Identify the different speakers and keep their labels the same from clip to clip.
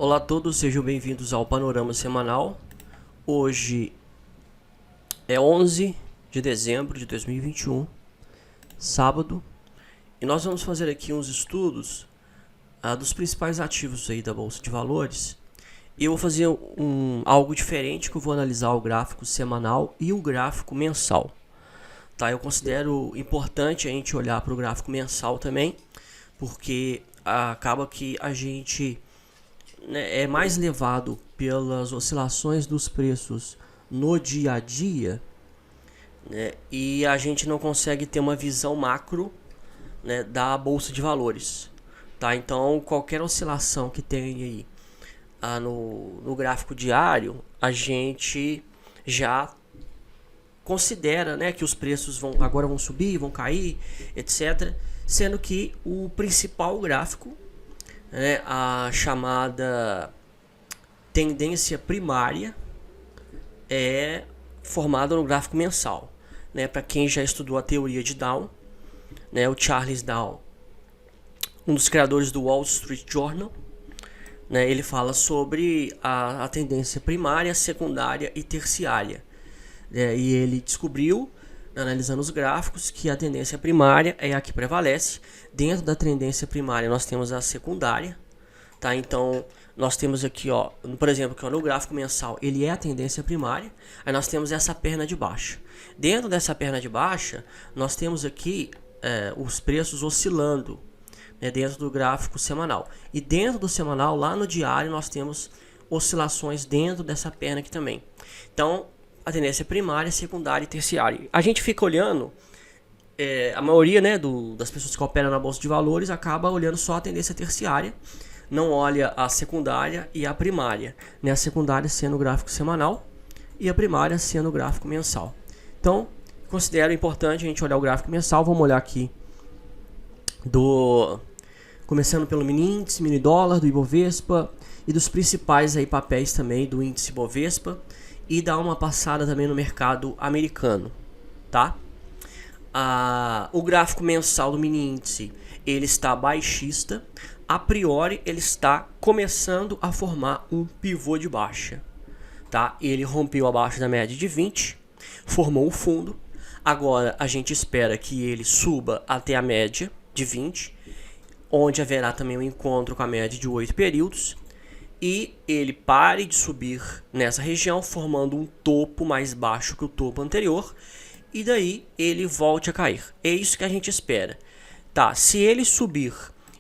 Speaker 1: Olá a todos, sejam bem-vindos ao Panorama Semanal. Hoje é 11 de dezembro de 2021, sábado, e nós vamos fazer aqui uns estudos dos principais ativos aí da Bolsa de Valores. E eu vou fazer algo diferente, que eu vou analisar o gráfico semanal e o gráfico mensal. Tá, eu considero importante a gente olhar para o gráfico mensal também, porque acaba que a gente é mais levado pelas oscilações dos preços no dia a dia, né, e a gente não consegue ter uma visão macro, né, da Bolsa de Valores. Tá? Então qualquer oscilação que tenha aí no gráfico diário, a gente já considera, né, que os preços agora vão subir, vão cair, etc. Sendo que o principal gráfico, né, a chamada tendência primária, é formada no gráfico mensal. Né? Para quem já estudou a teoria de Dow, né, o Charles Dow, um dos criadores do Wall Street Journal, né, ele fala sobre a tendência primária, secundária e terciária. E ele descobriu, analisando os gráficos, que a tendência primária é a que prevalece. Dentro da tendência primária nós temos a secundária, tá? Então nós temos aqui, ó, por exemplo, que no gráfico mensal ele é a tendência primária. Aí nós temos essa perna de baixa. Dentro dessa perna de baixa nós temos aqui os preços oscilando, né, dentro do gráfico semanal. E dentro do semanal, lá no diário, nós temos oscilações dentro dessa perna aqui também. Então a tendência primária, secundária e terciária. A gente fica olhando, a maioria, né, das pessoas que operam na Bolsa de Valores acaba olhando só a tendência terciária, não olha a secundária e a primária, né, a secundária sendo o gráfico semanal e a primária sendo o gráfico mensal. Então, considero importante a gente olhar o gráfico mensal. Vamos olhar aqui começando pelo mini índice, mini dólar, do Ibovespa e dos principais aí papéis também do índice Ibovespa, e dar uma passada também no mercado americano, tá? O gráfico mensal do mini índice, ele está baixista. A priori ele está começando a formar um pivô de baixa, tá? Ele rompeu abaixo da média de 20, formou um fundo. Agora a gente espera que ele suba até a média de 20, onde haverá também um encontro com a média de 8 períodos, e ele pare de subir nessa região, formando um topo mais baixo que o topo anterior, e daí ele volte a cair. É isso que a gente espera. Tá, se ele subir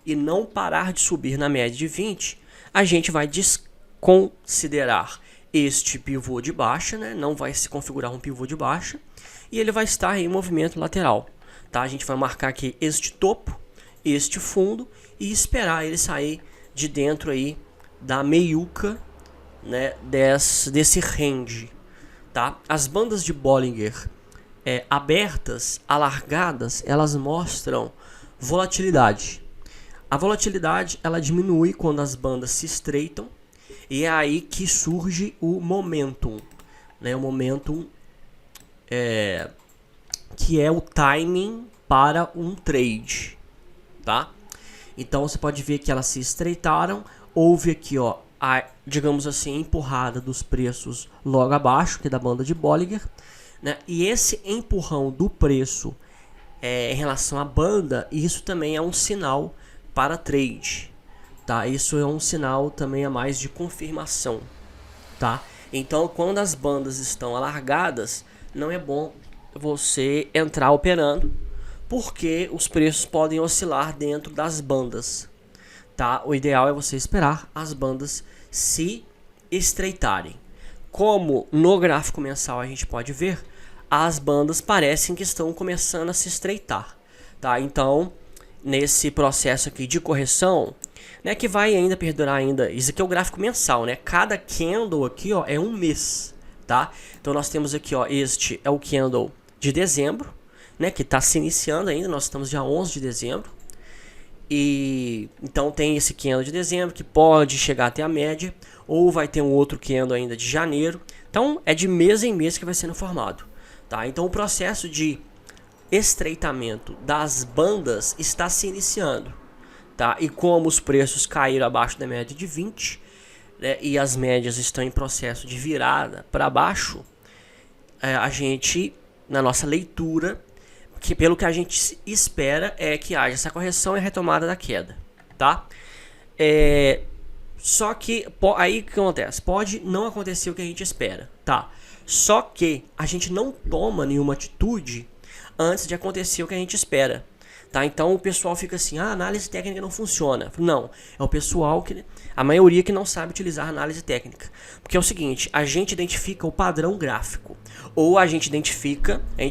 Speaker 1: e não parar de subir na média de 20, a gente vai desconsiderar este pivô de baixa, né? Não vai se configurar um pivô de baixa, e ele vai estar em movimento lateral. Tá? A gente vai marcar aqui este topo, este fundo, e esperar ele sair de dentro aí da meiuca, né, desse range, tá? As bandas de Bollinger abertas, alargadas, elas mostram volatilidade. A volatilidade ela diminui quando as bandas se estreitam, e é aí que surge o momentum, né? O momentum que é o timing para um trade, tá? Então você pode ver que elas se estreitaram. Houve aqui, ó, digamos assim, empurrada dos preços logo abaixo, que é da banda de Bollinger, né? E esse empurrão do preço em relação à banda, isso também é um sinal para trade, tá? Isso é um sinal também a mais de confirmação, tá? Então, quando as bandas estão alargadas, não é bom você entrar operando, porque os preços podem oscilar dentro das bandas. Tá? O ideal é você esperar as bandas se estreitarem. Como no gráfico mensal a gente pode ver, as bandas parecem que estão começando a se estreitar. Tá? Então, nesse processo aqui de correção, né, que vai ainda perdurar ainda, isso aqui é o gráfico mensal, né? Cada candle aqui, ó, é um mês, tá? Então nós temos aqui, ó, este é o candle de dezembro, né, que está se iniciando ainda. Nós estamos dia 11 de dezembro. E então tem esse candle de dezembro que pode chegar até a média, ou vai ter um outro candle ainda de janeiro. Então é de mês em mês que vai sendo formado, tá? Então o processo de estreitamento das bandas está se iniciando, tá? E como os preços caíram abaixo da média de 20, né, e as médias estão em processo de virada para baixo, a gente, na nossa leitura, que pelo que a gente espera é que haja essa correção e retomada da queda, tá? Só que aí o que acontece? Pode não acontecer o que a gente espera, tá? Só que a gente não toma nenhuma atitude antes de acontecer o que a gente espera, tá? Então o pessoal fica assim, a análise técnica não funciona. Não, é o pessoal que, a maioria que não sabe utilizar análise técnica. Porque é o seguinte, a gente identifica o padrão gráfico, ou a gente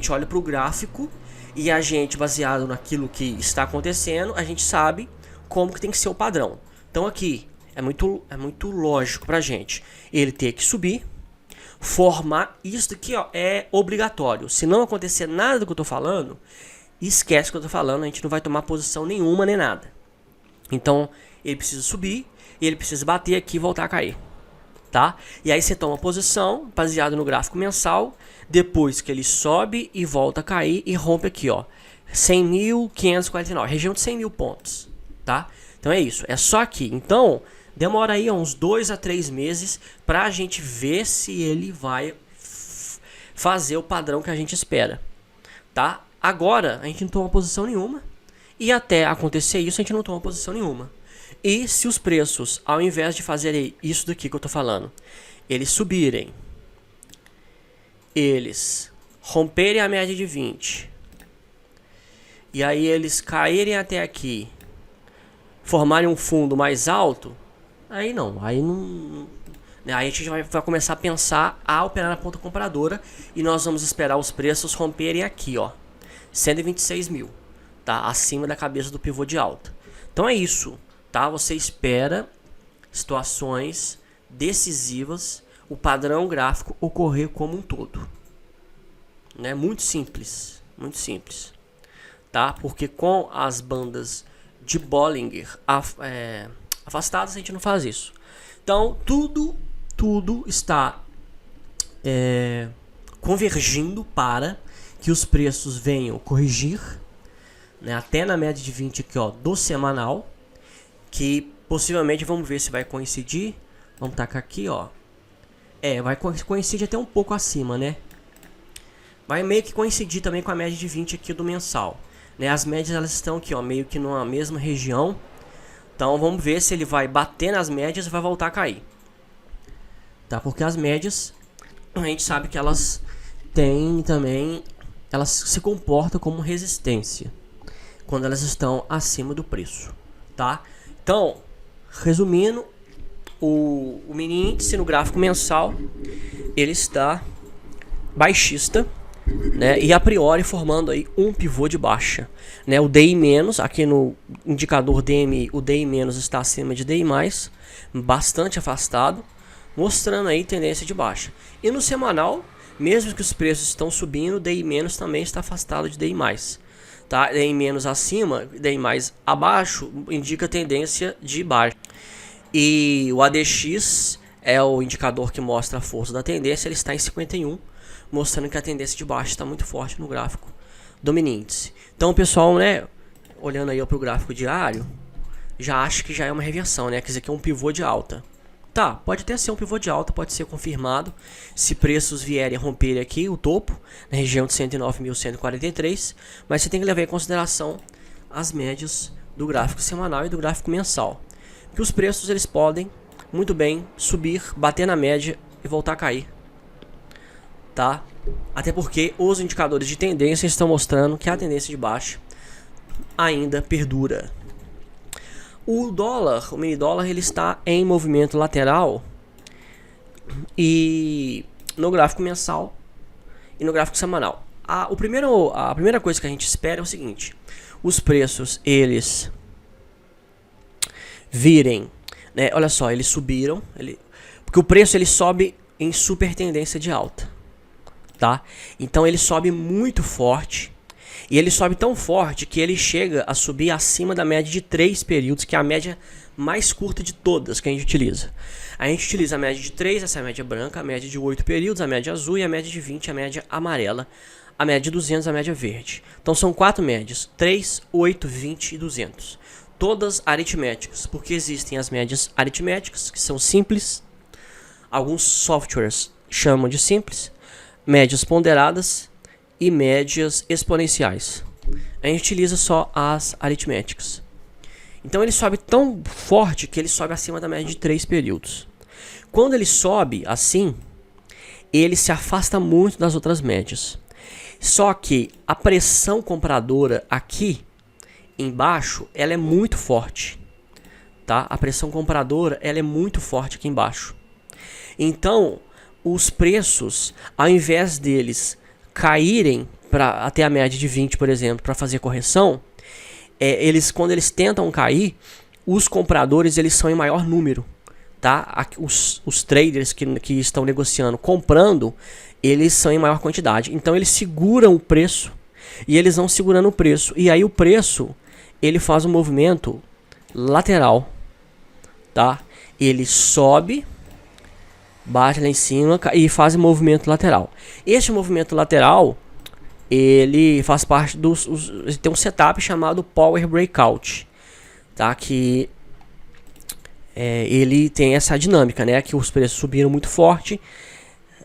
Speaker 1: olha para o gráfico e a gente, baseado naquilo que está acontecendo, a gente sabe como que tem que ser o padrão. Então aqui é muito lógico pra gente ele ter que subir, formar isso aqui, ó, é obrigatório. Se não acontecer nada do que eu tô falando, esquece o que eu tô falando, a gente não vai tomar posição nenhuma nem nada. Então ele precisa subir e ele precisa bater aqui e voltar a cair, tá? E aí você toma posição baseado no gráfico mensal, depois que ele sobe e volta a cair e rompe aqui, ó, 100.549, região de 100 mil pontos, tá? Então é isso, é só aqui. Então demora aí uns 2 a 3 meses pra gente ver se ele vai fazer o padrão que a gente espera, tá? Agora a gente não toma posição nenhuma e até acontecer isso a gente não toma posição nenhuma. E se os preços, ao invés de fazerem isso daqui que eu tô falando, eles subirem, eles romperem a média de 20 e aí eles caírem até aqui, formarem um fundo mais alto, aí não, aí a gente vai começar a pensar a operar na ponta compradora e nós vamos esperar os preços romperem aqui, ó, 126 mil, tá? Acima da cabeça do pivô de alta. Então é isso, tá? Você espera situações decisivas, o padrão gráfico ocorrer como um todo, né? Muito simples, tá? Porque com as bandas de Bollinger afastadas a gente não faz isso. Então tudo está convergindo para que os preços venham corrigir, né, até na média de 20 aqui, ó, do semanal, que possivelmente vamos ver se vai coincidir. Vamos tacar aqui, ó. Vai coincidir até um pouco acima, né? Vai meio que coincidir também com a média de 20 aqui do mensal, né? As médias elas estão aqui, ó, meio que numa mesma região. Então vamos ver se ele vai bater nas médias e vai voltar a cair, tá? Porque as médias a gente sabe que elas têm também, elas se comportam como resistência quando elas estão acima do preço, tá? Então, resumindo, o mini índice no gráfico mensal ele está baixista, né? E a priori formando aí um pivô de baixa, né? O DI- aqui no indicador DMI, o DI- está acima de DI+, bastante afastado, mostrando aí tendência de baixa. E no semanal, mesmo que os preços estão subindo, o DI- também está afastado de DI+, tá? DI- acima, DI+ abaixo, indica tendência de baixa. E o ADX é o indicador que mostra a força da tendência, ele está em 51, mostrando que a tendência de baixa está muito forte no gráfico do mini índice. Então, pessoal, né, olhando aí para o gráfico diário, já acho que já é uma reversão, né? Quer dizer que é um pivô de alta. Tá, pode até ser um pivô de alta, pode ser confirmado se preços vierem a romper aqui o topo, na região de 109.143, mas você tem que levar em consideração as médias do gráfico semanal e do gráfico mensal. Que os preços eles podem muito bem subir, bater na média e voltar a cair, tá? Até porque os indicadores de tendência estão mostrando que a tendência de baixa ainda perdura. O dólar, o mini dólar, ele está em movimento lateral e no gráfico mensal e no gráfico semanal. A primeira coisa que a gente espera é o seguinte: os preços eles virem, né? Olha só, eles subiram, porque o preço ele sobe em super tendência de alta, tá? Então ele sobe muito forte, e ele sobe tão forte que ele chega a subir acima da média de 3 períodos, que é a média mais curta de todas que a gente utiliza. A gente utiliza a média de 3, essa é a média branca, a média de 8 períodos, a média azul, e a média de 20, a média amarela, a média de 200, a média verde. Então são 4 médias, 3, 8, 20 e 200. todas aritméticas, porque existem as médias aritméticas, que são simples, alguns softwares chamam de simples, médias ponderadas e médias exponenciais. A gente utiliza só as aritméticas. Então ele sobe tão forte que ele sobe acima da média de 3 períodos. Quando ele sobe assim, ele se afasta muito das outras médias. Só que a pressão compradora aqui embaixo, ela é muito forte, tá? A pressão compradora, ela é muito forte aqui embaixo. Então, os preços, ao invés deles caírem até a média de 20, por exemplo, para fazer correção, quando eles tentam cair, os compradores eles são em maior número. Tá? Os traders que estão negociando, comprando, eles são em maior quantidade. Então eles seguram o preço e eles vão segurando o preço. E aí o preço ele faz um movimento lateral. Tá? Ele sobe, bate lá em cima e faz um movimento lateral. Este movimento lateral ele faz parte tem um setup chamado Power Breakout. Tá? Que ele tem essa dinâmica, né? Que os preços subiram muito forte,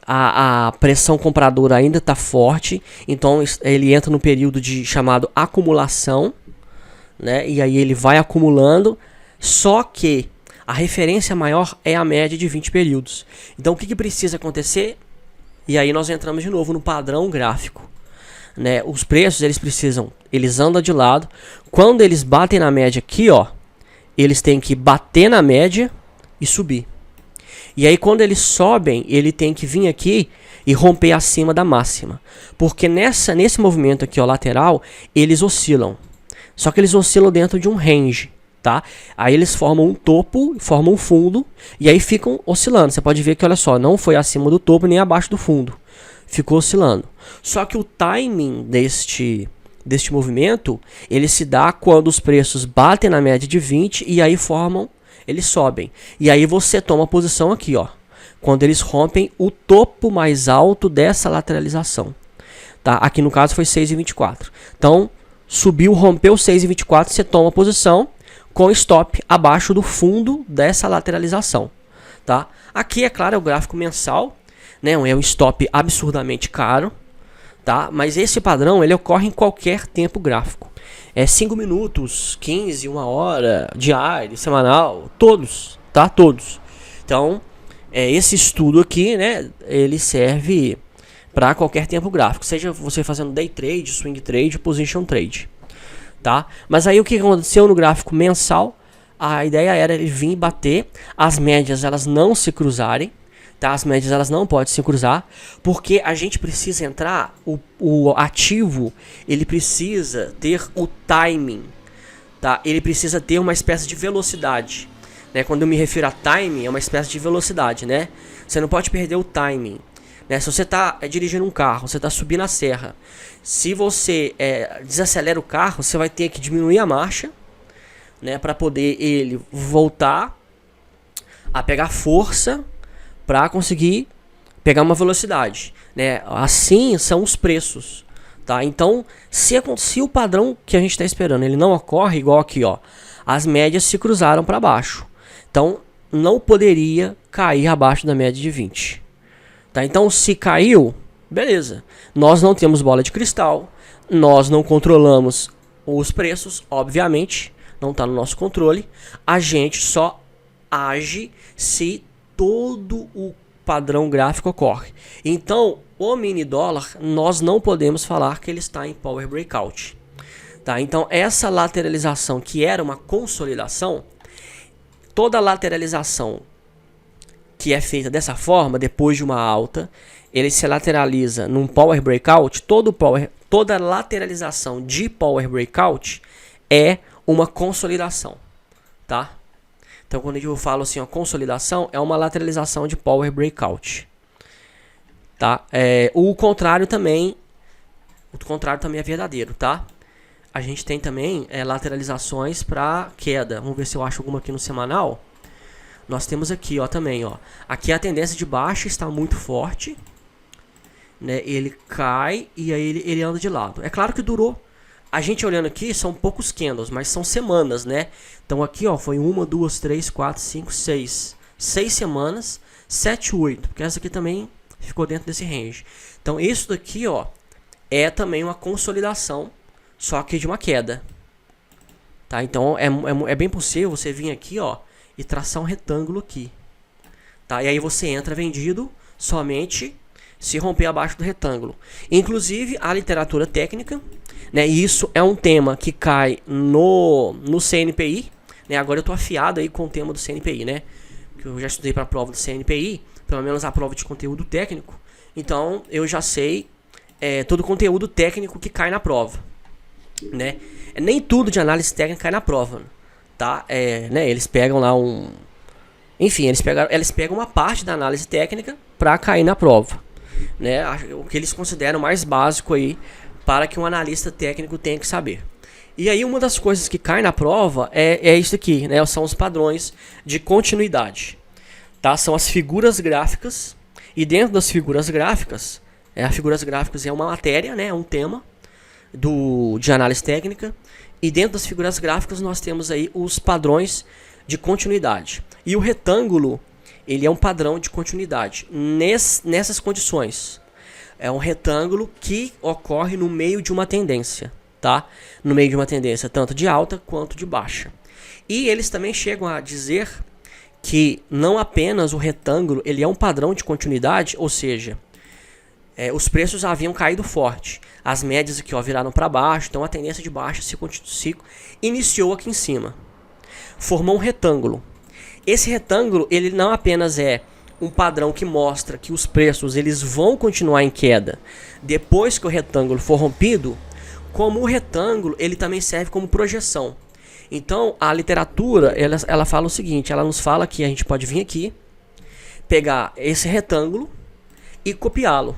Speaker 1: a pressão compradora ainda está forte, então ele entra no período chamado acumulação, né? E aí ele vai acumulando, só que a referência maior é a média de 20 períodos. Então o que precisa acontecer? E aí nós entramos de novo no padrão gráfico, né? Os preços eles andam de lado, quando eles batem na média aqui, ó, eles têm que bater na média e subir. E aí quando eles sobem, ele tem que vir aqui e romper acima da máxima. Porque nesse movimento aqui, ó, lateral, eles oscilam. Só que eles oscilam dentro de um range, tá? Aí eles formam um topo, formam um fundo, e aí ficam oscilando. Você pode ver que, olha só, não foi acima do topo nem abaixo do fundo. Ficou oscilando. Só que o timing deste movimento, ele se dá quando os preços batem na média de 20 e aí eles sobem. E aí você toma a posição aqui, ó, quando eles rompem o topo mais alto dessa lateralização. Tá? Aqui no caso foi 6,24. Então, subiu, rompeu 6,24, você toma a posição com stop abaixo do fundo dessa lateralização. Tá? Aqui, é claro, é o gráfico mensal, né? É um stop absurdamente caro. Tá? Mas esse padrão ele ocorre em qualquer tempo gráfico. 5 minutos, 15, 1 hora, diário, semanal, todos, tá? Todos. Então, esse estudo aqui, né, ele serve para qualquer tempo gráfico, seja você fazendo day trade, swing trade, position trade, tá? Mas aí o que aconteceu no gráfico mensal? A ideia era ele vir bater, as médias elas não se cruzarem. Tá? As médias elas não podem se cruzar, porque a gente precisa entrar, o ativo ele precisa ter o timing, tá? Ele precisa ter uma espécie de velocidade, né? Quando eu me refiro a timing, é uma espécie de velocidade, né? Você não pode perder o timing, né? Se você está dirigindo um carro, você está subindo a serra, se você desacelera o carro, você vai ter que diminuir a marcha, né? Para poder ele voltar a pegar força, para conseguir pegar uma velocidade, né? Assim são os preços, tá? Então, se o padrão que a gente está esperando ele não ocorre, igual aqui, ó, as médias se cruzaram para baixo, então não poderia cair abaixo da média de 20, tá? Então, se caiu, beleza. Nós não temos bola de cristal, nós não controlamos os preços, obviamente, não está no nosso controle. A gente só age se todo o padrão gráfico ocorre. Então, o mini dólar, nós não podemos falar que ele está em Power Breakout. Tá? Então, essa lateralização que era uma consolidação, toda lateralização que é feita dessa forma, depois de uma alta, ele se lateraliza num Power Breakout. Toda lateralização de Power Breakout é uma consolidação. Tá? Então, quando eu falo assim, ó, consolidação, é uma lateralização de Power Breakout. Tá? O contrário também é verdadeiro, tá? A gente tem também lateralizações para queda. Vamos ver se eu acho alguma aqui no semanal. Nós temos aqui, ó, também, ó. Aqui a tendência de baixa está muito forte, né? Ele cai e aí ele anda de lado. É claro que durou a gente olhando aqui são poucos candles, mas são semanas, né? Então aqui, ó, foi 1, 2, 3, 4, 5, 6. 6 semanas, 7, 8, porque essa aqui também ficou dentro desse range. Então isso daqui, ó, é também uma consolidação, só que de uma queda. Tá? Então é bem possível você vir aqui, ó, e traçar um retângulo aqui. Tá? E aí você entra vendido somente se romper abaixo do retângulo. Inclusive a literatura técnica, né, e isso é um tema que cai no CNPI, né? Agora eu tô afiado aí com o tema do CNPI, né? Que eu já estudei para a prova do CNPI, pelo menos a prova de conteúdo técnico. Então eu já sei todo o conteúdo técnico que cai na prova, né? Nem tudo de análise técnica cai na prova, tá? Né, eles pegam lá enfim, eles pegam uma parte da análise técnica para cair na prova, né? O que eles consideram mais básico aí para que um analista técnico tenha que saber. E aí uma das coisas que cai na prova é isso aqui, né? São os padrões de continuidade, tá? São as figuras gráficas, e dentro das figuras gráficas, as figuras gráficas é uma matéria, né? É um tema de análise técnica, e dentro das figuras gráficas nós temos aí os padrões de continuidade. E o retângulo, ele é um padrão de continuidade nessas condições. É um retângulo que ocorre no meio de uma tendência, tá? No meio de uma tendência tanto de alta quanto de baixa. E eles também chegam a dizer que não apenas o retângulo, ele é um padrão de continuidade, ou seja, os preços haviam caído forte. As médias aqui, ó, viraram para baixo, então a tendência de baixa se iniciou aqui em cima. Formou um retângulo. Esse retângulo, ele não apenas é um padrão que mostra que os preços eles vão continuar em queda depois que o retângulo for rompido, como o retângulo ele também serve como projeção. Então a literatura ela fala o seguinte, ela nos fala que a gente pode vir aqui, pegar esse retângulo e copiá-lo,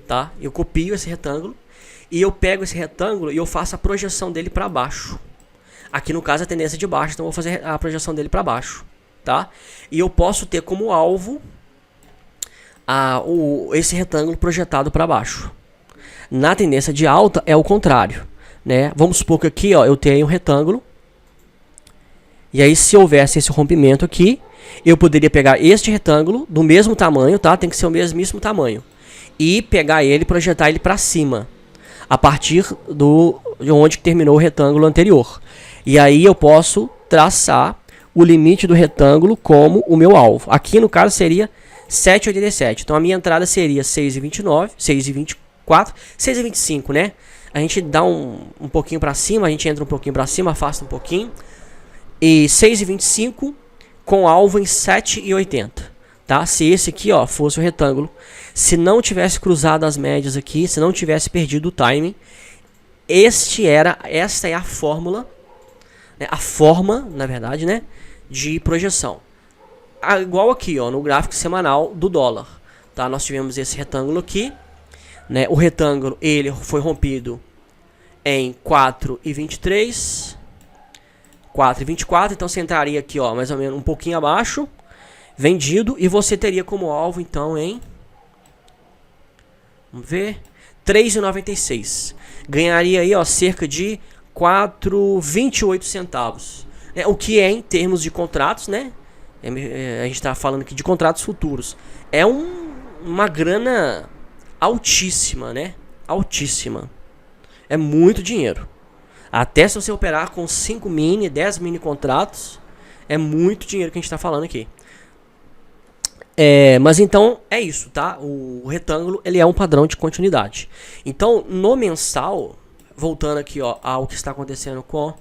Speaker 1: tá? Eu copio esse retângulo e eu pego esse retângulo e eu faço a projeção dele para baixo. Aqui no caso a tendência de baixo, então eu vou fazer a projeção dele para baixo, tá? E eu posso ter como alvo esse retângulo projetado para baixo. Na tendência de alta é o contrário, né? Vamos supor que aqui, ó, eu tenho um retângulo. E aí se houvesse esse rompimento aqui, eu poderia pegar este retângulo do mesmo tamanho, tá? Tem que ser o mesmíssimo tamanho. E pegar ele e projetar ele para cima, a partir de onde terminou o retângulo anterior. E aí eu posso traçar o limite do retângulo como o meu alvo. Aqui no caso seria 7,87. Então a minha entrada seria 6,29, 6,24, 6,25, né? A gente dá um pouquinho para cima, a gente entra um pouquinho para cima, afasta um pouquinho. E 6,25 com alvo em 7,80. Tá? Se esse aqui, ó, fosse o retângulo, se não tivesse cruzado as médias aqui, se não tivesse perdido o timing, esta é a fórmula, né, a forma, na verdade, né, de projeção. Igual aqui, ó, no gráfico semanal do dólar, tá? Nós tivemos esse retângulo aqui, né? O retângulo ele foi rompido em 4,23, 4,24, então você entraria aqui, ó, mais ou menos um pouquinho abaixo, vendido, e você teria como alvo então em, vamos ver, 3,96. Ganharia aí, ó, cerca de 4,28 centavos. O que é em termos de contratos, né? A gente está falando aqui de contratos futuros. É uma grana altíssima, né? Altíssima. É muito dinheiro. Até se você operar com 5 mini, 10 mini contratos, é muito dinheiro que a gente está falando aqui. Mas então é isso, tá? O retângulo ele é um padrão de continuidade. Então no mensal, voltando aqui, ó, ao que está acontecendo com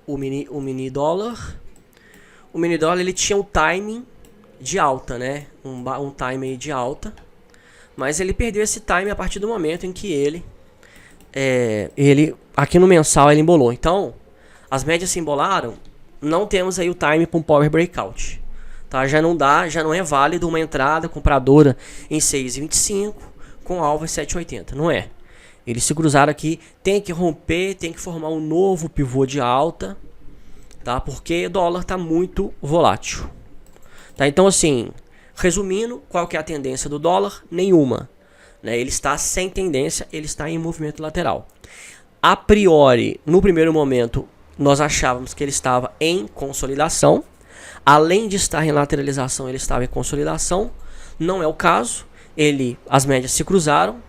Speaker 1: o mini dólar. O mini dólar ele tinha um timing de alta, né? Um timing de alta. Mas ele perdeu esse time a partir do momento em que ele aqui no mensal ele embolou. Então as médias se embolaram. Não temos aí o time para um power breakout, tá? Já não é válido uma entrada compradora em 6,25 com alvo em 7,80. Não é. Eles se cruzaram aqui, tem que romper, tem que formar um novo pivô de alta, tá? Porque o dólar está muito volátil, tá? Então assim, resumindo, qual que é a tendência do dólar? Nenhuma, né? Ele está sem tendência, ele está em movimento lateral. A priori, no primeiro momento, nós achávamos que ele estava em consolidação. Além de estar em lateralização, ele estava em consolidação. Não é o caso. As médias se cruzaram.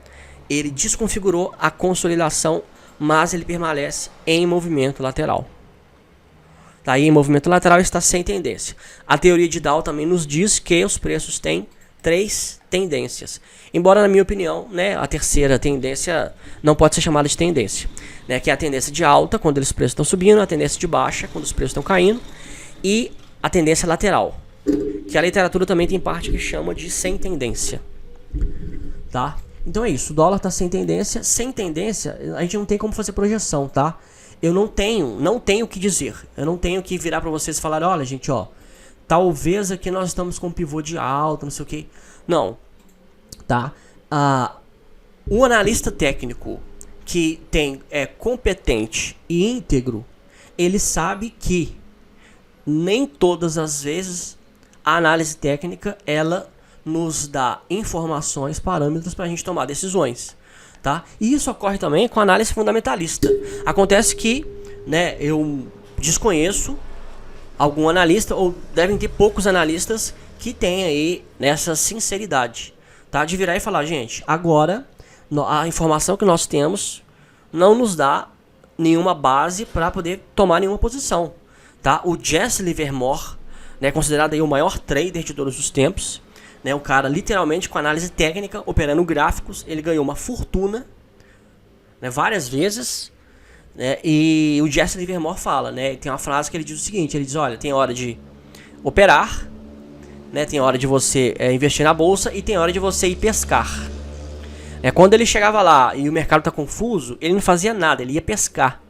Speaker 1: Ele desconfigurou a consolidação, mas ele permanece em movimento lateral. Tá aí, em movimento lateral está sem tendência. A teoria de Dow também nos diz que os preços têm 3 tendências. Embora, na minha opinião, né, a terceira tendência não pode ser chamada de tendência, né, que é a tendência de alta, quando os preços estão subindo, a tendência de baixa, quando os preços estão caindo, e a tendência lateral, que a literatura também tem parte que chama de sem tendência. Tá? Então é isso, o dólar está sem tendência. Sem tendência, a gente não tem como fazer projeção, tá? Eu não tenho o que dizer. Eu não tenho que virar para vocês e falar, olha, gente, ó, talvez aqui nós estamos com um pivô de alta, não sei o que. Não, tá? O analista técnico que é competente e íntegro, ele sabe que nem todas as vezes a análise técnica, ela nos dá informações, parâmetros para a gente tomar decisões, tá? E isso ocorre também com a análise fundamentalista. Acontece que, né, eu desconheço algum analista, ou devem ter poucos analistas que tem aí nessa sinceridade, tá? De virar e falar, gente, agora a informação que nós temos não nos dá nenhuma base para poder tomar nenhuma posição, tá? O Jesse Livermore, né, considerado aí o maior trader de todos os tempos, né, o cara literalmente com análise técnica, operando gráficos, ele ganhou uma fortuna, né, várias vezes, né, e o Jesse Livermore fala, né, tem uma frase que ele diz o seguinte, ele diz, olha, tem hora de operar, né, tem hora de você investir na bolsa e tem hora de você ir pescar. Quando ele chegava lá e o mercado tá confuso, ele não fazia nada, ele ia pescar,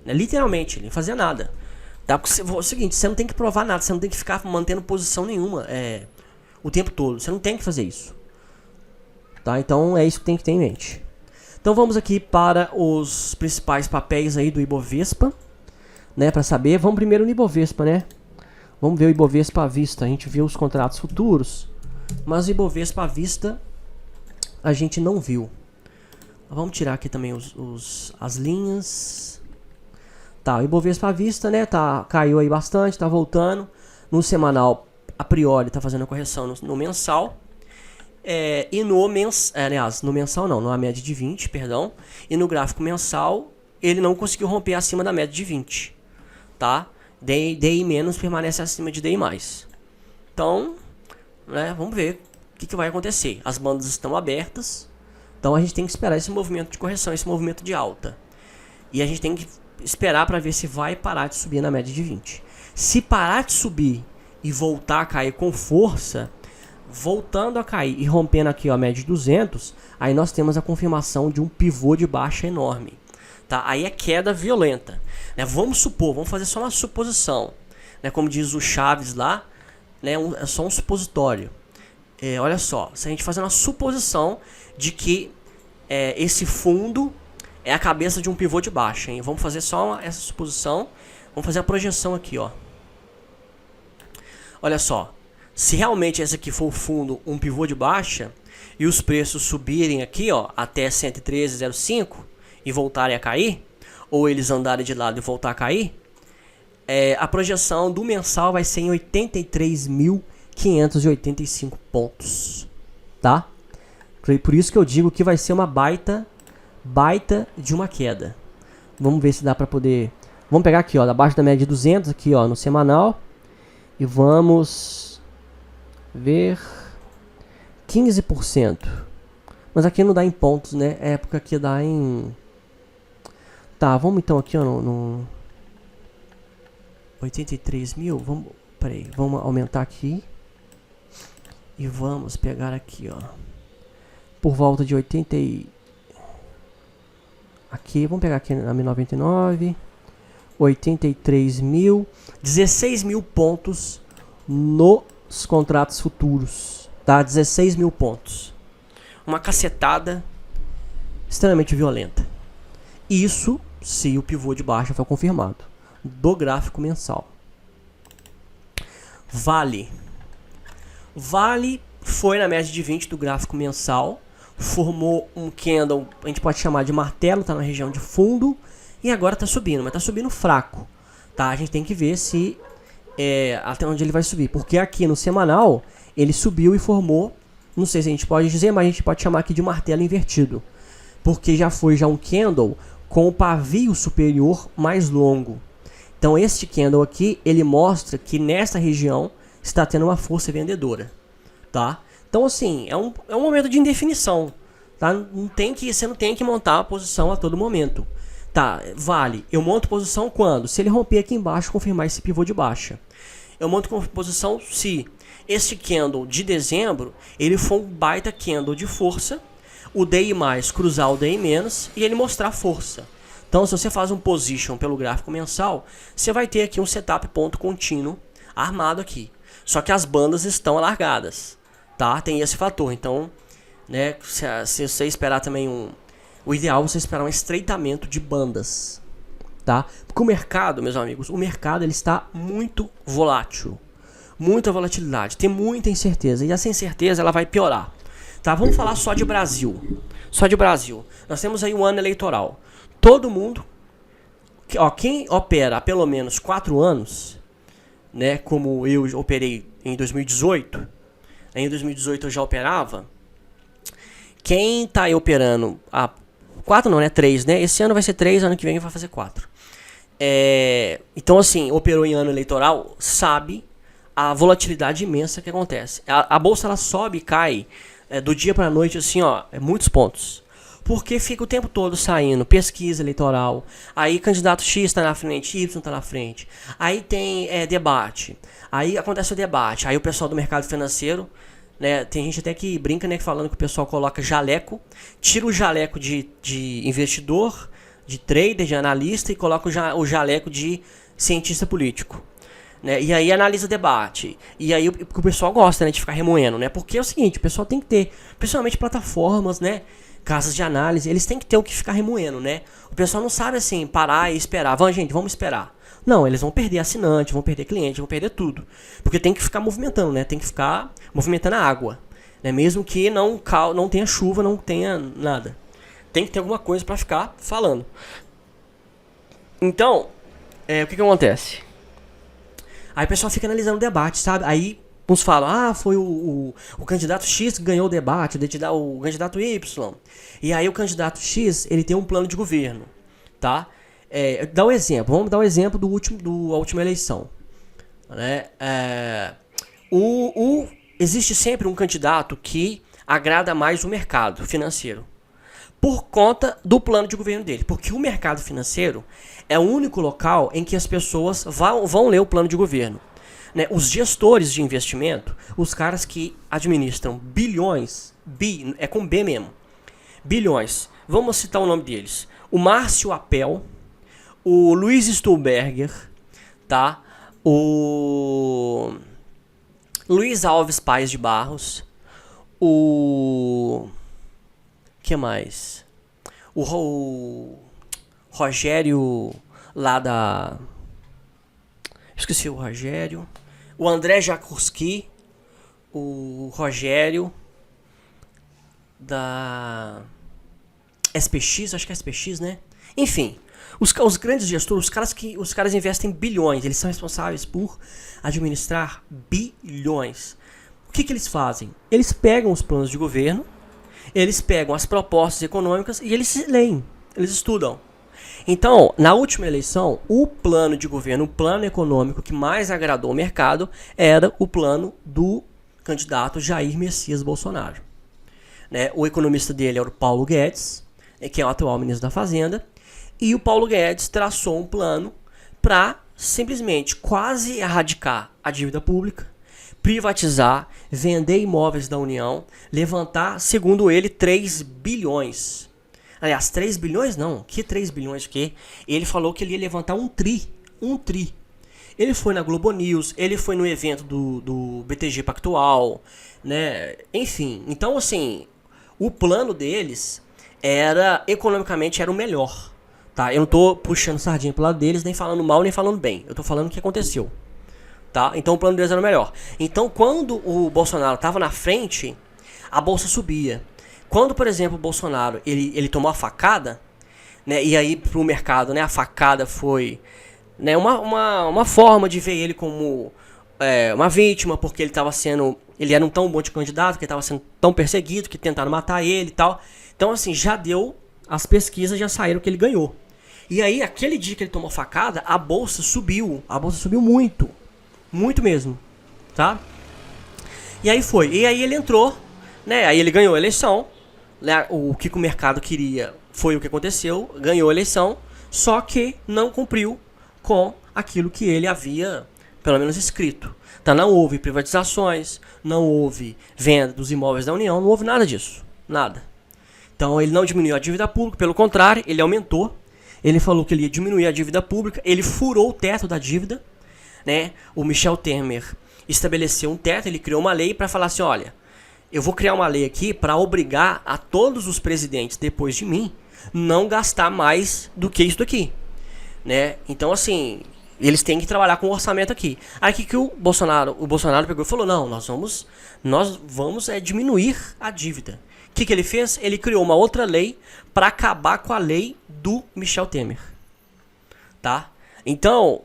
Speaker 1: né, literalmente, ele não fazia nada. Tá? O seguinte, você não tem que provar nada, você não tem que ficar mantendo posição nenhuma o tempo todo, você não tem que fazer isso, tá? Então é isso que tem que ter em mente. Então vamos aqui para os principais papéis aí do Ibovespa, né, para saber. Vamos primeiro no Ibovespa, né? Vamos ver o Ibovespa à vista. A gente viu os contratos futuros, mas o Ibovespa à vista a gente não viu. Vamos tirar aqui também as linhas. Tá, o Ibovespa à vista, né, caiu aí bastante, tá voltando. No semanal, a priori, tá fazendo a correção no mensal. E no mensal não, na média de 20, perdão. E no gráfico mensal, ele não conseguiu romper acima da média de 20, tá? DI menos permanece acima de DI mais. Então, né, vamos ver o que vai acontecer. As bandas estão abertas, então a gente tem que esperar esse movimento de correção, esse movimento de alta. E a gente tem que esperar para ver se vai parar de subir na média de 20. Se parar de subir e voltar a cair com força, voltando a cair e rompendo aqui ó, a média de 200, aí nós temos a confirmação de um pivô de baixa enorme. Tá? Aí é queda violenta. Né? Vamos supor, vamos fazer só uma suposição. Né? Como diz o Chaves lá, né? É só um supositório. Olha só, se a gente fazer uma suposição de que esse fundo é a cabeça de um pivô de baixa. Hein? Vamos fazer só essa suposição. Vamos fazer a projeção aqui. Ó. Olha só, se realmente esse aqui for o fundo, um pivô de baixa, e os preços subirem aqui ó, até 113,05 e voltarem a cair, ou eles andarem de lado e voltar a cair, a projeção do mensal vai ser em 83.585 pontos, tá? Por isso que eu digo que vai ser uma baita de uma queda. Vamos ver se dá pra poder... Vamos pegar aqui, ó, abaixo da média de 200 aqui, ó, no semanal, e vamos ver 15%. Mas aqui não dá em pontos, né? É porque aqui dá em... Tá, vamos então aqui, ó, no 83 mil. Vamos, peraí, vamos aumentar aqui. E vamos pegar aqui, ó. Por volta de 80 e... Aqui, vamos pegar aqui na 1099. 83 mil. 16 mil pontos nos contratos futuros. Tá? 16 mil pontos. Uma cacetada extremamente violenta. Isso se o pivô de baixa for confirmado. Do gráfico mensal. Vale. Vale foi na média de 20 do gráfico mensal. formou um candle, a gente pode chamar de martelo, está na região de fundo, e agora está subindo, mas está subindo fraco, tá? A gente tem que ver se até onde ele vai subir, porque aqui no semanal ele subiu e formou, não sei se a gente pode dizer, mas a gente pode chamar aqui de martelo invertido, porque já foi um candle com o pavio superior mais longo. Então este candle aqui, ele mostra que nessa região está tendo uma força vendedora, tá? Então assim, é um momento de indefinição, tá? Você não tem que montar a posição a todo momento. Tá, vale, eu monto posição quando? Se ele romper aqui embaixo, confirmar esse pivô de baixa. Eu monto posição se este candle de dezembro, ele for um baita candle de força, o DI mais cruzar o DI menos e ele mostrar força. Então, se você faz um position pelo gráfico mensal, você vai ter aqui um setup ponto contínuo armado aqui. Só que as bandas estão alargadas, tá? Tem esse fator. Então, né, se você esperar também o ideal é você esperar um estreitamento de bandas, tá? Porque o mercado, meus amigos, o mercado ele está muito volátil. Muita volatilidade, tem muita incerteza. E essa incerteza ela vai piorar. Tá? Vamos falar só de Brasil. Só de Brasil. Nós temos aí um ano eleitoral. Todo mundo, quem opera há pelo menos 4 anos, né, como eu operei em 2018, em 2018 eu já operava, quem está aí operando há 4 não, né, 3, né, esse ano vai ser 3, ano que vem vai fazer 4. Então assim, operou em ano eleitoral, sabe a volatilidade imensa que acontece. A bolsa ela sobe e cai do dia para a noite, assim, muitos pontos. Porque fica o tempo todo saindo pesquisa eleitoral, aí candidato X está na frente, Y está na frente, aí tem debate, aí acontece o debate, aí o pessoal do mercado financeiro, né, tem gente até que brinca, né, falando que o pessoal coloca jaleco, tira o jaleco de investidor, de trader, de analista e coloca o jaleco de cientista político. Né, e aí analisa o debate. E aí o pessoal gosta, né, de ficar remoendo, né? Porque é o seguinte, o pessoal tem que ter, principalmente plataformas, né? Casas de análise, eles têm que ter o que ficar remoendo, né? O pessoal não sabe assim, parar e esperar. Vamos esperar. Não, eles vão perder assinante, vão perder cliente, vão perder tudo. Porque tem que ficar movimentando, né? Tem que ficar movimentando a água. Né? Mesmo que não tenha chuva, não tenha nada. Tem que ter alguma coisa para ficar falando. Então, o que acontece? Aí o pessoal fica analisando o debate, sabe? Aí uns falam, foi o candidato X que ganhou o debate, o candidato Y. E aí o candidato X, ele tem um plano de governo, tá? Dá um exemplo, vamos dar um exemplo da última eleição. Né? Existe sempre um candidato que agrada mais o mercado financeiro. Por conta do plano de governo dele. Porque o mercado financeiro é o único local em que as pessoas vão ler o plano de governo. Né? Os gestores de investimento, os caras que administram bilhões, é com B mesmo, bilhões, vamos citar o nome deles, o Márcio Apel, o Luiz Stuhlberger, tá? O Luiz Alves Paes de Barros, que mais? O Rogério lá da... Esqueci o Rogério. O André Jakurski. O Rogério da SPX, acho que é SPX, né? Enfim, os grandes gestores, os caras investem bilhões, eles são responsáveis por administrar bilhões. O que eles fazem? Eles pegam os planos de governo, eles pegam as propostas econômicas e eles leem, eles estudam. Então, na última eleição, o plano de governo, o plano econômico que mais agradou o mercado era o plano do candidato Jair Messias Bolsonaro. Né? O economista dele era o Paulo Guedes, que é o atual ministro da Fazenda, e o Paulo Guedes traçou um plano para simplesmente quase erradicar a dívida pública, privatizar, vender imóveis da União, levantar, segundo ele, 3 bilhões. Aliás, 3 bilhões não, que 3 bilhões o quê? Ele falou que ele ia levantar um tri. Ele foi na Globo News, ele foi no evento do BTG Pactual, né? Enfim, então assim, o plano deles economicamente era o melhor, tá? Eu não tô puxando sardinha pro lado deles, nem falando mal, nem falando bem. Eu tô falando o que aconteceu, tá? Então o plano deles era o melhor. Então quando o Bolsonaro tava na frente, a bolsa subia. Quando, por exemplo, o Bolsonaro ele tomou a facada, né, e aí pro mercado, né, a facada foi, né, uma forma de ver ele como uma vítima, porque ele era um tão bom de candidato, que ele estava sendo tão perseguido, que tentaram matar ele e tal. Então, assim, as pesquisas já saíram que ele ganhou. E aí, aquele dia que ele tomou facada, a bolsa subiu muito, muito mesmo, tá? E aí ele entrou, né, aí ele ganhou a eleição, né, o que o mercado queria foi o que aconteceu, ganhou a eleição, só que não cumpriu com aquilo que ele havia, pelo menos, escrito. Então não houve privatizações, não houve venda dos imóveis da União, não houve nada disso, nada. Então ele não diminuiu a dívida pública, pelo contrário, ele aumentou. Ele falou que ele ia diminuir a dívida pública, ele furou o teto da dívida, né? O Michel Temer estabeleceu um teto, ele criou uma lei para falar assim, olha, eu vou criar uma lei aqui para obrigar a todos os presidentes depois de mim não gastar mais do que isso daqui, né? Então, assim, eles têm que trabalhar com o orçamento aqui. Aí que o Bolsonaro pegou e falou, não, nós vamos diminuir a dívida. O que ele fez? Ele criou uma outra lei para acabar com a lei do Michel Temer, tá? Então,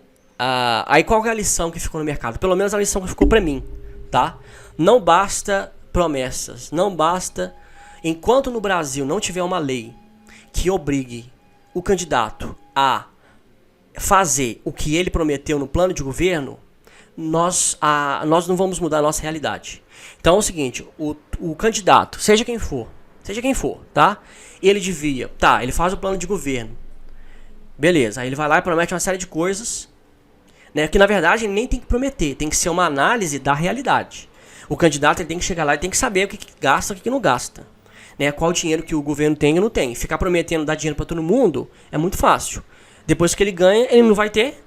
Speaker 1: aí qual é a lição que ficou no mercado? Pelo menos a lição que ficou para mim, tá? Não basta promessas, não basta, enquanto no Brasil não tiver uma lei que obrigue o candidato a fazer o que ele prometeu no plano de governo, nós não vamos mudar a nossa realidade. Então é o seguinte, o candidato, seja quem for, tá? Ele faz o plano de governo, beleza, aí ele vai lá e promete uma série de coisas, né, que na verdade ele nem tem que prometer, tem que ser uma análise da realidade. O candidato ele tem que chegar lá e tem que saber o que gasta e o que não gasta, né, qual dinheiro que o governo tem e não tem. Ficar prometendo dar dinheiro para todo mundo é muito fácil. Depois que ele ganha, ele não vai ter,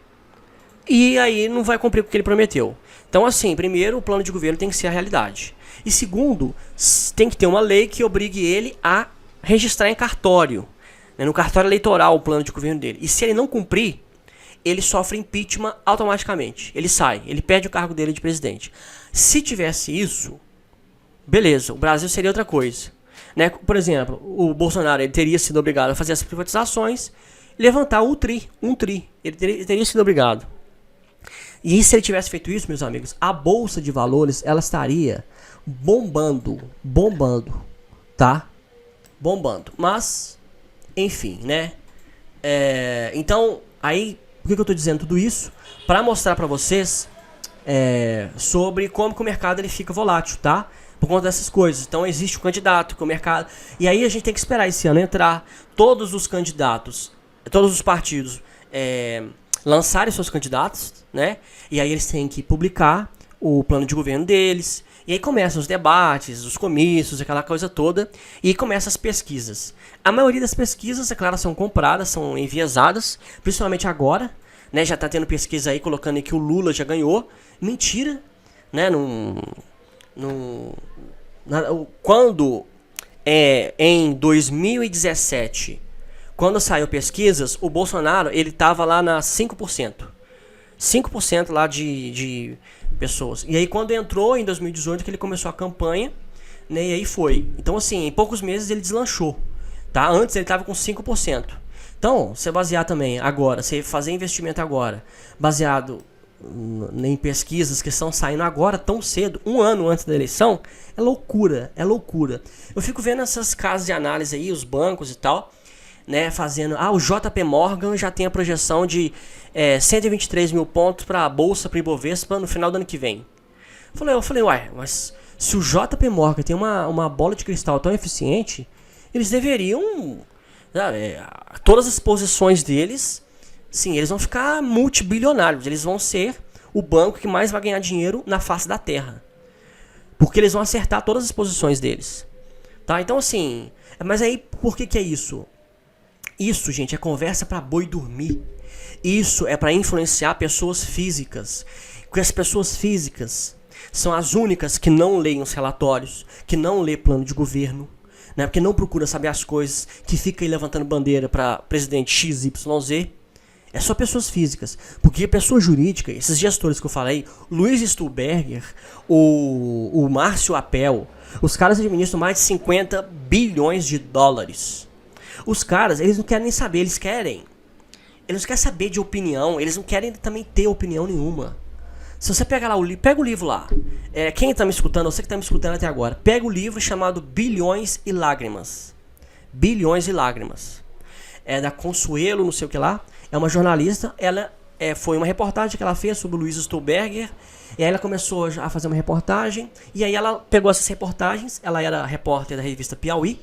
Speaker 1: e aí não vai cumprir o que ele prometeu. Então, assim, primeiro, o plano de governo tem que ser a realidade. E segundo, tem que ter uma lei que obrigue ele a registrar em cartório, né, no cartório eleitoral, o plano de governo dele. E se ele não cumprir, ele sofre impeachment automaticamente. Ele sai, ele perde o cargo dele de presidente. Se tivesse isso, beleza, o Brasil seria outra coisa, né? Por exemplo, o Bolsonaro ele teria sido obrigado a fazer as privatizações, levantar um tri. Ele teria sido obrigado. E se ele tivesse feito isso, meus amigos, a Bolsa de Valores, ela estaria bombando, tá? Bombando. Mas, enfim, né? Então, aí, por que eu tô dizendo tudo isso? Para mostrar para vocês sobre como que o mercado ele fica volátil, tá? Por conta dessas coisas. Então existe um candidato que o mercado... E aí a gente tem que esperar esse ano entrar todos os candidatos, todos os partidos lançarem seus candidatos, né? E aí eles têm que publicar o plano de governo deles. E aí começam os debates, os comícios, aquela coisa toda. E começam as pesquisas. A maioria das pesquisas, é claro, são compradas, são enviesadas, principalmente agora, né? Já tá tendo pesquisa aí colocando que o Lula já ganhou. Mentira, né? Quando em 2017, quando saiu pesquisas, o Bolsonaro ele tava lá na 5%. 5% lá de pessoas. E aí quando entrou em 2018 que ele começou a campanha, né, e aí foi. Então assim, em poucos meses ele deslanchou, tá? Antes ele tava com 5%. Então, você basear também agora, você fazer investimento agora, baseado em pesquisas que estão saindo agora tão cedo, um ano antes da eleição, é loucura, é loucura. Eu fico vendo essas casas de análise aí, os bancos e tal, né, fazendo, o JP Morgan já tem a projeção de 123 mil pontos para a Bolsa, para o Ibovespa no final do ano que vem. Eu falei, uai, mas se o JP Morgan tem uma bola de cristal tão eficiente, eles deveriam, todas as posições deles, sim, eles vão ficar multibilionários, eles vão ser o banco que mais vai ganhar dinheiro na face da Terra, porque eles vão acertar todas as posições deles, tá? Então assim, mas aí por que é isso? Isso, gente, é conversa para boi dormir. Isso é para influenciar pessoas físicas. Porque as pessoas físicas são as únicas que não leem os relatórios, que não lê plano de governo, né? Porque não procura saber as coisas, que fica aí levantando bandeira para presidente XYZ. É só pessoas físicas. Porque pessoa jurídica, esses gestores que eu falei, Luiz Stuhlberger, o Márcio Apel, Os caras administram mais de 50 bilhões de dólares. Os caras, eles não querem nem saber, eles não querem saber de opinião, eles não querem também ter opinião nenhuma. Se você pegar lá pega o livro lá. Quem tá me escutando, você que tá me escutando até agora, pega o livro chamado Bilhões e Lágrimas. Bilhões e Lágrimas. É da Consuelo, não sei o que lá. É uma jornalista, ela foi uma reportagem que ela fez sobre o Luiz Stuhlberger. E aí ela começou a fazer uma reportagem. E aí ela pegou essas reportagens. Ela era repórter da revista Piauí,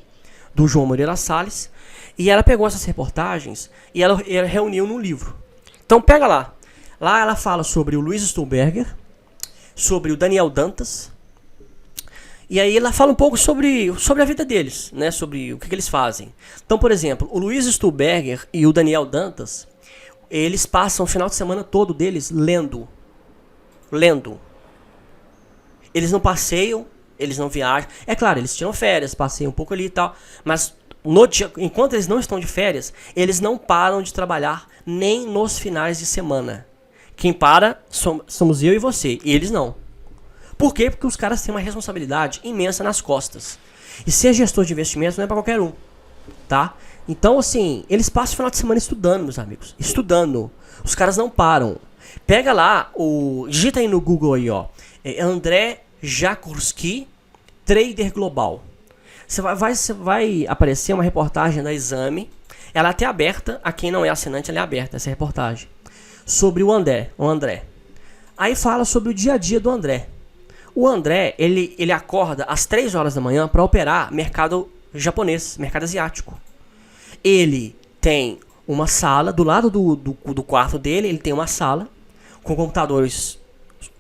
Speaker 1: do João Moreira Salles. E ela pegou essas reportagens e ela reuniu num livro. Então pega lá. Lá ela fala sobre o Luiz Stuhlberger, sobre o Daniel Dantas. E aí ela fala um pouco sobre a vida deles, né? Sobre o que eles fazem. Então, por exemplo, o Luiz Stuhlberger e o Daniel Dantas, eles passam o final de semana todo deles lendo. Eles não passeiam, eles não viajam. É claro, eles tiram férias, passeiam um pouco ali e tal. Mas enquanto eles não estão de férias, eles não param de trabalhar nem nos finais de semana. Quem para somos eu e você, e eles não. Por quê? Porque os caras têm uma responsabilidade imensa nas costas. E ser gestor de investimentos não é para qualquer um, tá? Então, assim, eles passam o final de semana estudando, meus amigos. Estudando. Os caras não param. Pega lá, digita aí no Google aí, ó. André Jakurski, Trader Global. Vai aparecer uma reportagem da Exame. Ela é até aberta, a quem não é assinante, ela é aberta, essa reportagem. Sobre o André. Aí fala sobre o dia a dia do André. O André, ele acorda às 3 horas da manhã para operar mercado japonês, mercado asiático. Ele tem uma sala, do lado do quarto dele, ele tem uma sala com computadores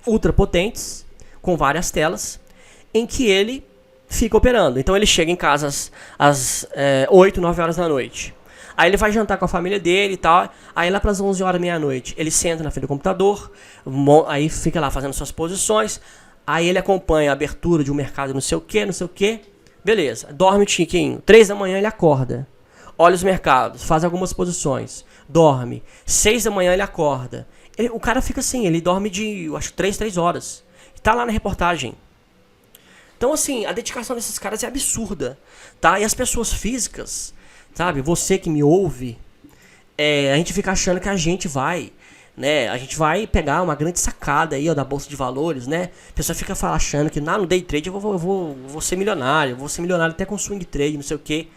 Speaker 1: ultra potentes, com várias telas, em que ele fica operando. Então ele chega em casa às 8, 9 horas da noite. Aí ele vai jantar com a família dele e tal. Aí lá para as 11 horas, meia-noite, ele senta na frente do computador, aí fica lá fazendo suas posições. Aí ele acompanha a abertura de um mercado não sei o que. Beleza, dorme um tiquinho. 3 da manhã ele acorda. Olha os mercados, faz algumas posições. Dorme. 6 da manhã ele acorda. O cara fica assim, ele dorme de, eu acho, 3 horas. Tá lá na reportagem. Então, assim, a dedicação desses caras é absurda, tá? E as pessoas físicas, sabe? Você que me ouve, a gente fica achando que a gente vai, né? A gente vai pegar uma grande sacada aí, ó, da Bolsa de Valores, né? A pessoa fica achando que no day trade eu vou ser milionário. Eu vou ser milionário até com swing trade, não sei o quê.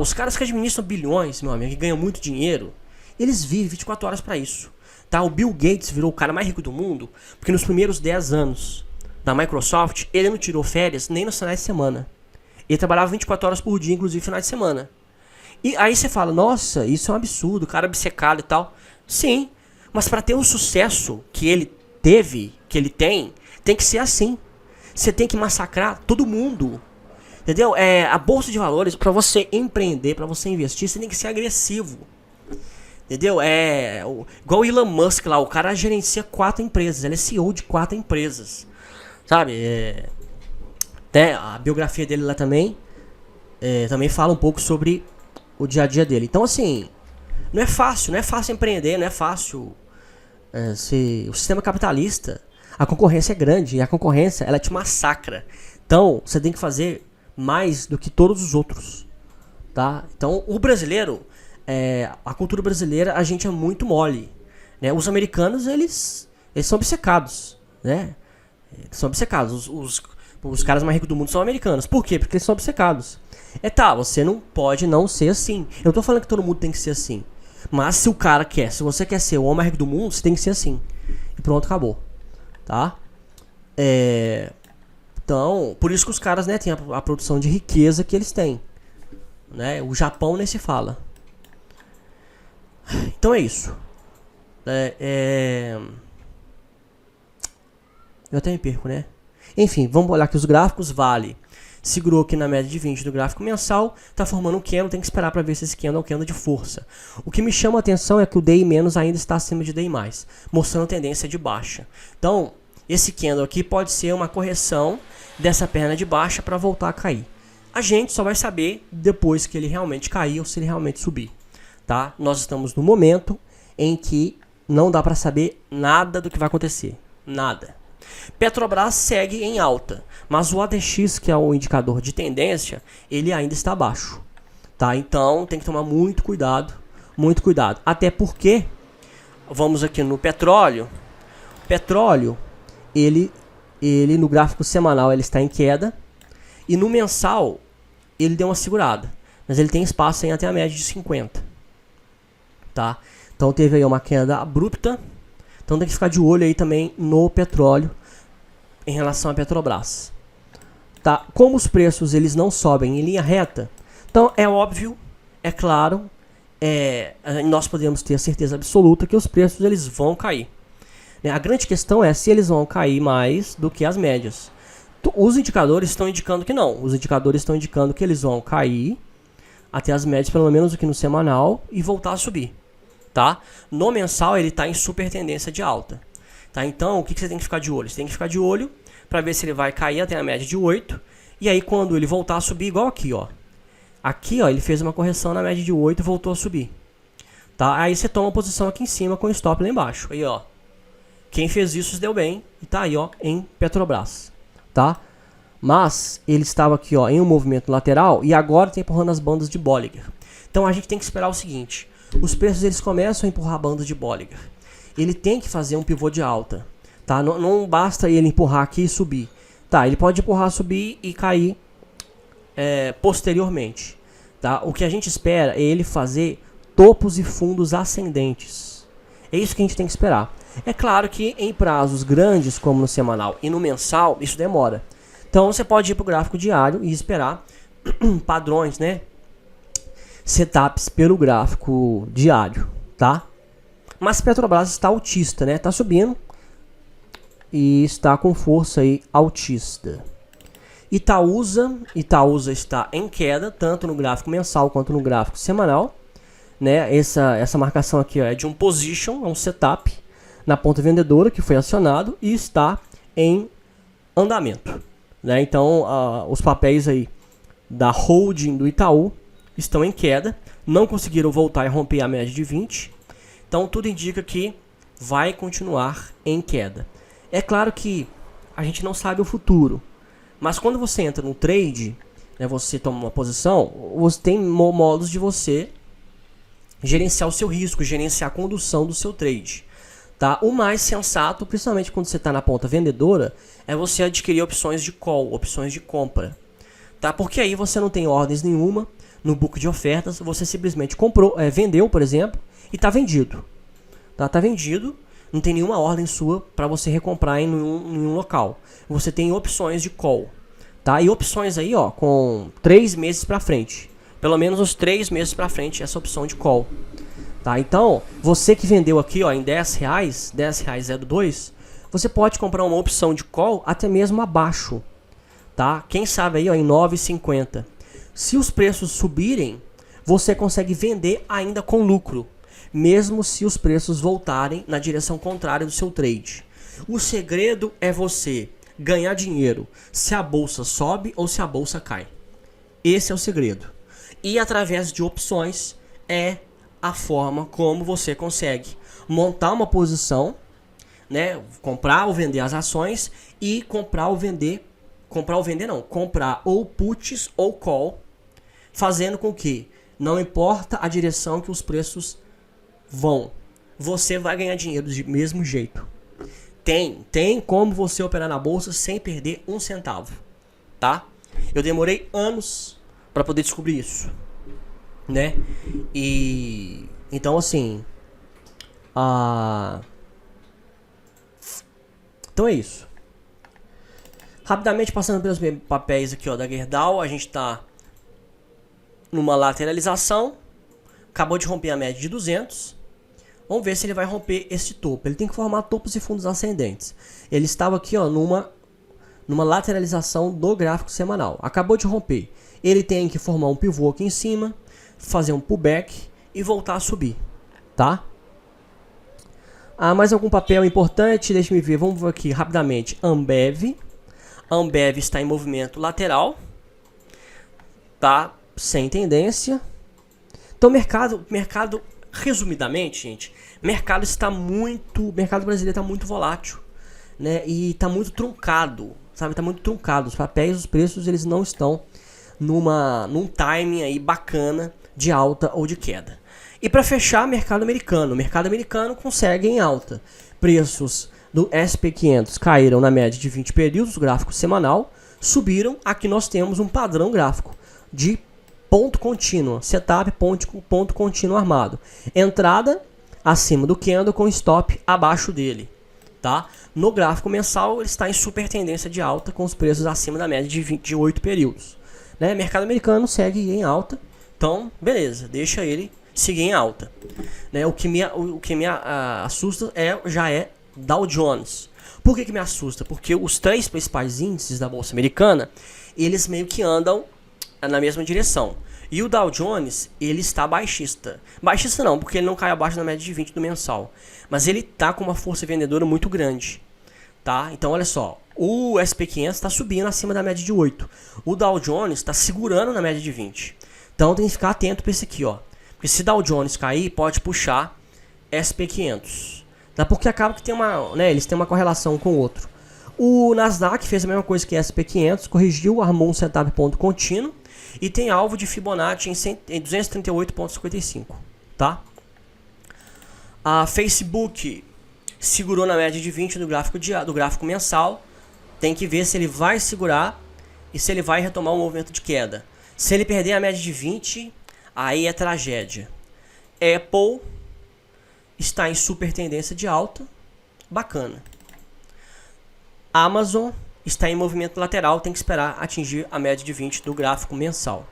Speaker 1: Os caras que administram bilhões, meu amigo, que ganham muito dinheiro, eles vivem 24 horas pra isso. Tá? O Bill Gates virou o cara mais rico do mundo porque nos primeiros 10 anos da Microsoft, ele não tirou férias nem nos finais de semana. Ele trabalhava 24 horas por dia, inclusive finais de semana. E aí você fala, nossa, isso é um absurdo, o cara obcecado e tal. Sim, mas para ter o sucesso que ele teve, que ele tem que ser assim. Você tem que massacrar todo mundo. Entendeu? A Bolsa de Valores, para você empreender, para você investir, você tem que ser agressivo. Entendeu? Igual o Elon Musk lá, o cara gerencia 4 empresas, ele é CEO de 4 empresas. Sabe? A biografia dele lá também fala um pouco sobre o dia a dia dele. Então, assim, não é fácil empreender, não é fácil o sistema capitalista. A concorrência é grande e a concorrência, ela te massacra. Então, você tem que fazer mais do que todos os outros, tá? Então, o brasileiro, a cultura brasileira, a gente é muito mole, né? Os americanos, eles são obcecados, né? São obcecados. Os caras mais ricos do mundo são americanos. Por quê? Porque eles são obcecados. Você não pode não ser assim. Eu não tô falando que todo mundo tem que ser assim. Mas se você quer ser o homem mais rico do mundo, você tem que ser assim. E pronto, acabou. Tá? Então, por isso que os caras, né, têm a produção de riqueza que eles têm, né? O Japão nem se fala. Então é isso. Eu até me perco, né? Enfim, vamos olhar aqui os gráficos. Vale. Segurou aqui na média de 20 do gráfico mensal. Tá formando um candle. Tem que esperar para ver se esse candle é um candle de força. O que me chama a atenção é que o DI- ainda está acima de DI+, mostrando tendência de baixa. Então, esse candle aqui pode ser uma correção dessa perna de baixa para voltar a cair. A gente só vai saber depois que ele realmente cair ou se ele realmente subir. Tá? Nós estamos no momento em que não dá para saber nada do que vai acontecer. Nada. Petrobras segue em alta, mas o ADX, que é o indicador de tendência, ele ainda está baixo, tá? Então tem que tomar muito cuidado, até porque, vamos aqui no petróleo, ele no gráfico semanal ele está em queda, e no mensal ele deu uma segurada, mas ele tem espaço em até a média de 50, tá? Então teve aí uma queda abrupta, então tem que ficar de olho aí também no petróleo em relação à Petrobras, tá? Como os preços eles não sobem em linha reta, então é óbvio, é claro, nós podemos ter a certeza absoluta que os preços eles vão cair. A grande questão é se eles vão cair mais do que as médias. Os indicadores estão indicando que não. Os indicadores estão indicando que eles vão cair até as médias, pelo menos aqui no semanal, e voltar a subir, tá? No mensal ele está em super tendência de alta, tá? Então o que você tem que ficar de olho? Você tem que ficar de olho para ver se ele vai cair até a média de 8. E aí quando ele voltar a subir, igual aqui, ó. Aqui, ó, ele fez uma correção na média de 8 e voltou a subir, tá? Aí você toma uma posição aqui em cima com o stop lá embaixo. Aí, ó. Quem fez isso se deu bem e tá aí, ó, em Petrobras, tá? Mas ele estava aqui, ó, em um movimento lateral e agora está empurrando as bandas de Bollinger. Então a gente tem que esperar o seguinte: os preços eles começam a empurrar bandas de Bollinger. Ele tem que fazer um pivô de alta, tá? Não basta ele empurrar aqui e subir, tá? Ele pode empurrar, subir e cair posteriormente, tá? O que a gente espera é ele fazer topos e fundos ascendentes. É isso que a gente tem que esperar. É claro que em prazos grandes, como no semanal e no mensal, isso demora. Então você pode ir para o gráfico diário e esperar padrões, né? Setups pelo gráfico diário, tá? Mas Petrobras está altista, né? Está subindo e está com força aí altista. Itaúsa está em queda, tanto no gráfico mensal quanto no gráfico semanal, né? Essa marcação aqui, ó, é de um position, é um setup na ponta vendedora que foi acionado e está em andamento, né? Então os papéis aí da holding do Itaú estão em queda, não conseguiram voltar e romper a média de 20, então tudo indica que vai continuar em queda. É claro que a gente não sabe o futuro, mas quando você entra no trade, né, você toma uma posição, você tem modos de você gerenciar o seu risco, gerenciar a condução do seu trade. Tá? O mais sensato, principalmente quando você está na ponta vendedora, é você adquirir opções de call, opções de compra. Tá? Porque aí você não tem ordens nenhuma no book de ofertas, você simplesmente vendeu, por exemplo, e está vendido. Tá vendido, não tem nenhuma ordem sua para você recomprar em nenhum local. Você tem opções de call. Tá? E opções aí, ó, com 3 meses para frente. Pelo menos uns 3 meses para frente, essa opção de call. Tá? Então, você que vendeu aqui, ó, em R$10, R$10,02, você pode comprar uma opção de call até mesmo abaixo, tá? Quem sabe aí, ó, em R$9,50. Se os preços subirem, você consegue vender ainda com lucro, mesmo se os preços voltarem na direção contrária do seu trade. O segredo é você ganhar dinheiro se a bolsa sobe ou se a bolsa cai. Esse é o segredo. E através de opções é a forma como você consegue montar uma posição, né? Comprar ou vender as ações e comprar ou puts ou call, fazendo com que não importa a direção que os preços vão, você vai ganhar dinheiro de mesmo jeito. Tem como você operar na bolsa sem perder um centavo, tá? Eu demorei anos para poder descobrir isso, né? E então assim, então é isso. Rapidamente passando pelos papéis aqui, ó, da Gerdau, a gente tá numa lateralização, acabou de romper a média de 200. Vamos ver se ele vai romper esse topo. Ele tem que formar topos e fundos ascendentes. Ele estava aqui, ó, numa lateralização do gráfico semanal. Acabou de romper. Ele tem que formar um pivô aqui em cima, fazer um pullback e voltar a subir, tá? Mais algum papel importante? Deixa eu ver. Vamos ver aqui rapidamente. Ambev. Ambev está em movimento lateral, tá? Sem tendência. Então mercado, resumidamente, gente, mercado brasileiro está muito volátil, né? E tá muito truncado, sabe? Tá muito truncado. Os papéis, os preços, eles não estão num timing aí bacana de alta ou de queda. E para fechar, mercado americano. O mercado americano consegue em alta. Preços do SP500 caíram na média de 20 períodos, gráfico semanal. Subiram, aqui nós temos um padrão gráfico de ponto contínuo, setup ponto contínuo armado. Entrada acima do candle com stop abaixo dele. Tá? No gráfico mensal ele está em super tendência de alta com os preços acima da média de 28 períodos. Né? Mercado americano segue em alta, então beleza, deixa ele seguir em alta. Né? O que me assusta já é Dow Jones. Por que me assusta? Porque os 3 principais índices da bolsa americana, eles meio que andam na mesma direção. E o Dow Jones, ele está baixista. Baixista não, porque ele não cai abaixo da média de 20 do mensal. Mas ele está com uma força vendedora muito grande. Tá? Então olha só, o SP500 está subindo acima da média de 8. O Dow Jones está segurando na média de 20. Então tem que ficar atento para esse aqui, ó. Porque se Dow Jones cair, pode puxar SP500. Tá? Porque acaba que tem eles têm uma correlação com o outro. O Nasdaq fez a mesma coisa que SP500, corrigiu, armou um setup ponto contínuo e tem alvo de Fibonacci em 238,55, tá? A Facebook segurou na média de 20 do gráfico mensal. Tem que ver se ele vai segurar e se ele vai retomar um movimento de queda. Se ele perder a média de 20, aí é tragédia. Apple está em super tendência de alta, bacana. Amazon está em movimento lateral, tem que esperar atingir a média de 20 do gráfico mensal.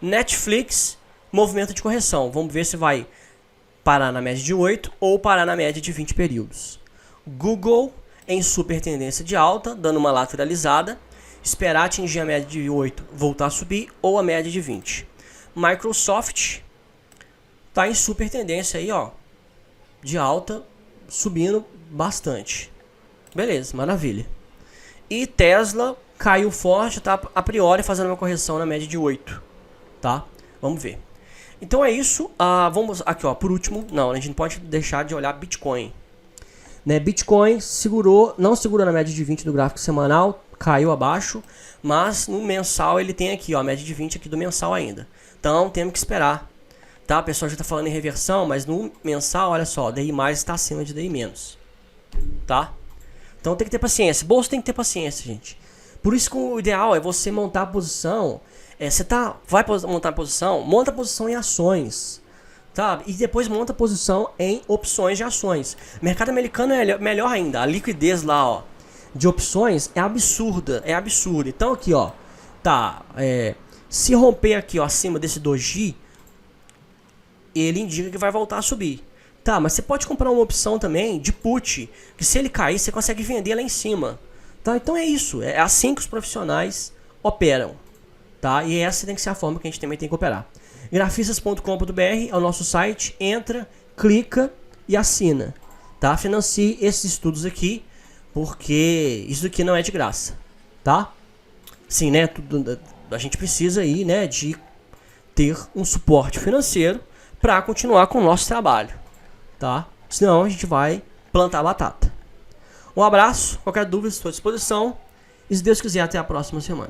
Speaker 1: Netflix, movimento de correção. Vamos ver se vai parar na média de 8 ou parar na média de 20 períodos. Google em super tendência de alta, dando uma lateralizada. Esperar atingir a média de 8, voltar a subir, ou a média de 20. Microsoft está em super tendência aí, ó, de alta, subindo bastante. Beleza, maravilha. E Tesla caiu forte, tá a priori fazendo uma correção na média de 8, tá? Vamos ver. Então é isso. Vamos aqui, ó, por último, não, a gente não pode deixar de olhar Bitcoin. Né, Bitcoin não segurou na média de 20 do gráfico semanal, caiu abaixo, mas no mensal ele tem aqui, ó, a média de 20 aqui do mensal ainda. Então temos que esperar. Tá? O pessoal já está falando em reversão, mas no mensal, olha só, DI mais está acima de DI menos. Tá? Então tem que ter paciência. Bolsa tem que ter paciência, gente. Por isso que o ideal é você montar a posição. Vai montar a posição, monta a posição em ações. Tá? E depois monta a posição em opções de ações. Mercado americano é melhor ainda. A liquidez lá, ó, de opções é absurda. É absurda. Então aqui, ó, tá. Se romper aqui, ó, acima desse doji, ele indica que vai voltar a subir. Tá, mas você pode comprar uma opção também de put, que se ele cair, você consegue vender lá em cima. Tá, então é isso. É assim que os profissionais operam. Tá, e essa tem que ser a forma que a gente também tem que operar. Grafistas.com.br é o nosso site. Entra, clica e assina. Tá, financie esses estudos aqui, porque isso aqui não é de graça. Tá? Sim, né? A gente precisa aí, né, de ter um suporte financeiro para continuar com o nosso trabalho, tá? Senão a gente vai plantar batata. Um abraço, qualquer dúvida estou à disposição e se Deus quiser até a próxima semana.